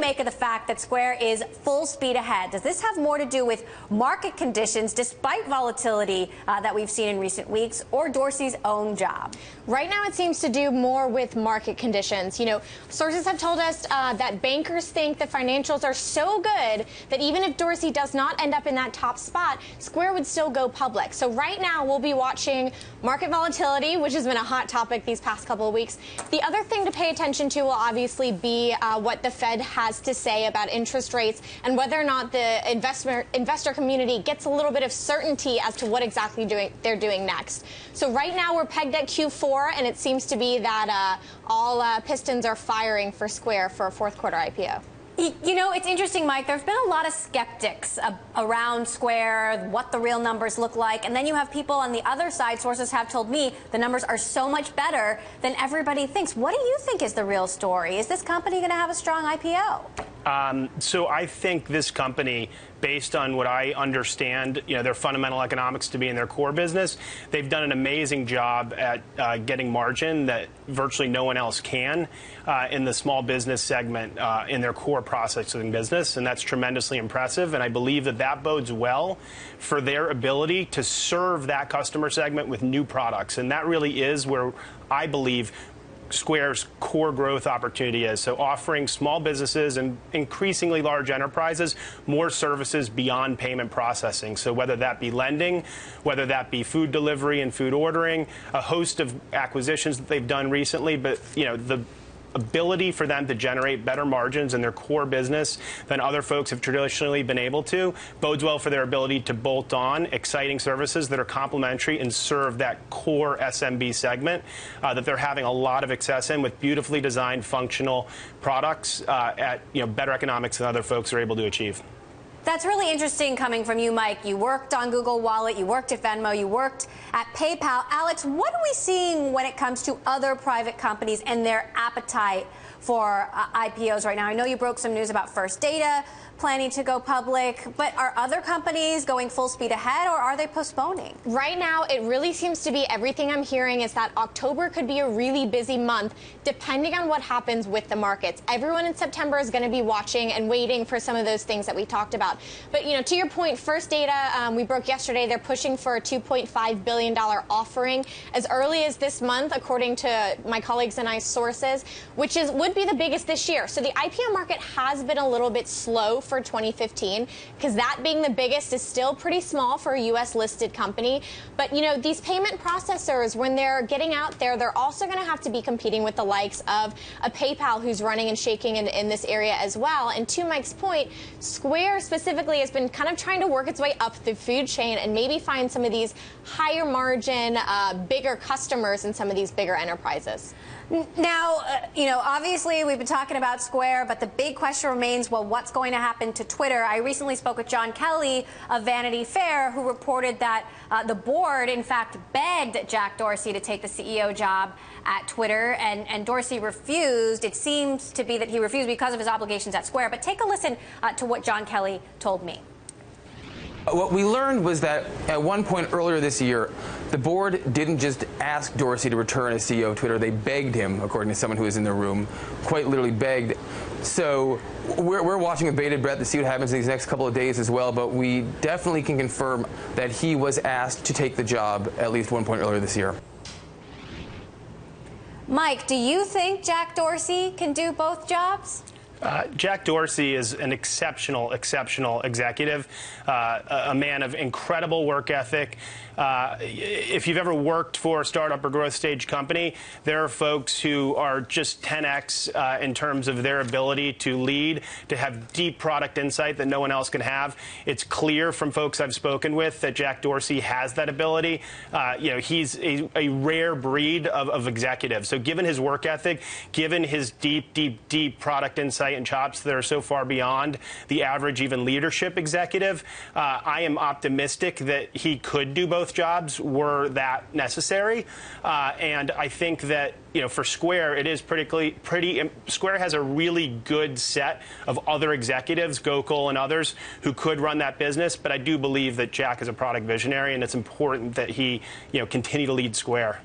make of the fact that Square is full speed ahead? Does this have more to do with market conditions, despite volatility that we've seen in recent weeks, or Dorsey's own job? Right now, it seems to do more with market conditions. You know, sources have told us that bankers think the financials are so good that even if Dorsey does not end up in that top spot, Square would still go public. So right now, we'll be watching market volatility, which has been a hot topic these past couple of weeks. The other thing to pay attention to will obviously be what the Fed has to say about interest rates and whether or not the investor community gets a little bit of certainty as to what exactly they're doing next. So right now, we're pegged at Q4. And it seems to be that all pistons are firing for Square for a fourth quarter IPO. You know, it's interesting, Mike. There's been a lot of skeptics around Square, what the real numbers look like. And then you have people on the other side, sources have told me, the numbers are so much better than everybody thinks. What do you think is the real story? Is this company going to have a strong IPO? So I think this company, based on what I understand, their fundamental economics to be in their core business, they've done an amazing job at getting margin that virtually no one else can in the small business segment in their core processing business, and that's tremendously impressive. And I believe that that bodes well for their ability to serve that customer segment with new products, and that really is where I believe Square's core growth opportunity is. So offering small businesses and increasingly large enterprises more services beyond payment processing. So whether that be lending, whether that be food delivery and food ordering, a host of acquisitions that they've done recently, but the ability for them to generate better margins in their core business than other folks have traditionally been able to bodes well for their ability to bolt on exciting services that are complementary and serve that core SMB segment that they're having a lot of success in with beautifully designed functional products at better economics than other folks are able to achieve. That's really interesting coming from you, Mike. You worked on Google Wallet, you worked at Venmo, you worked at PayPal. Alex, what are we seeing when it comes to other private companies and their appetite for IPOs right now? I know you broke some news about First Data planning to go public, but are other companies going full speed ahead, or are they postponing? Right now, it really seems to be everything I'm hearing is that October could be a really busy month, depending on what happens with the markets. Everyone in September is going to be watching and waiting for some of those things that we talked about. But, to your point, First Data, we broke yesterday, they're pushing for a $2.5 billion offering as early as this month, according to my colleagues and I's sources, which would be the biggest this year. So the IPO market has been a little bit slow for 2015, because that being the biggest is still pretty small for a U.S. listed company. But, these payment processors, when they're getting out there, they're also going to have to be competing with the likes of a PayPal who's running and shaking in this area as well. And to Mike's point, Square specifically has been kind of trying to work its way up the food chain and maybe find some of these higher margin, bigger customers in some of these bigger enterprises. Now, obviously we've been talking about Square, but the big question remains, well, what's going to happen to Twitter? I recently spoke with John Kelly of Vanity Fair, who reported that the board, in fact, begged Jack Dorsey to take the CEO job at Twitter, and Dorsey refused. It seems to be that he refused because of his obligations at Square. But take a listen to what John Kelly told me. What we learned was that at one point earlier this year, the board didn't just ask Dorsey to return as CEO of Twitter. They begged him, according to someone who was in the room, quite literally begged. So we're watching with bated breath to see what happens in these next couple of days as well. But we definitely can confirm that he was asked to take the job at least one point earlier this year. Mike, do you think Jack Dorsey can do both jobs? Jack Dorsey is an exceptional executive, a man of incredible work ethic. If you've ever worked for a startup or growth stage company, there are folks who are just 10x in terms of their ability to lead, to have deep product insight that no one else can have. It's clear from folks I've spoken with that Jack Dorsey has that ability. He's a rare breed of executive. So given his work ethic, given his deep product insight and chops that are so far beyond the average even leadership executive, I am optimistic that he could do both jobs were that necessary. And I think that, for Square, it is Square has a really good set of other executives, Gokul and others, who could run that business. But I do believe that Jack is a product visionary, and it's important that he, continue to lead Square.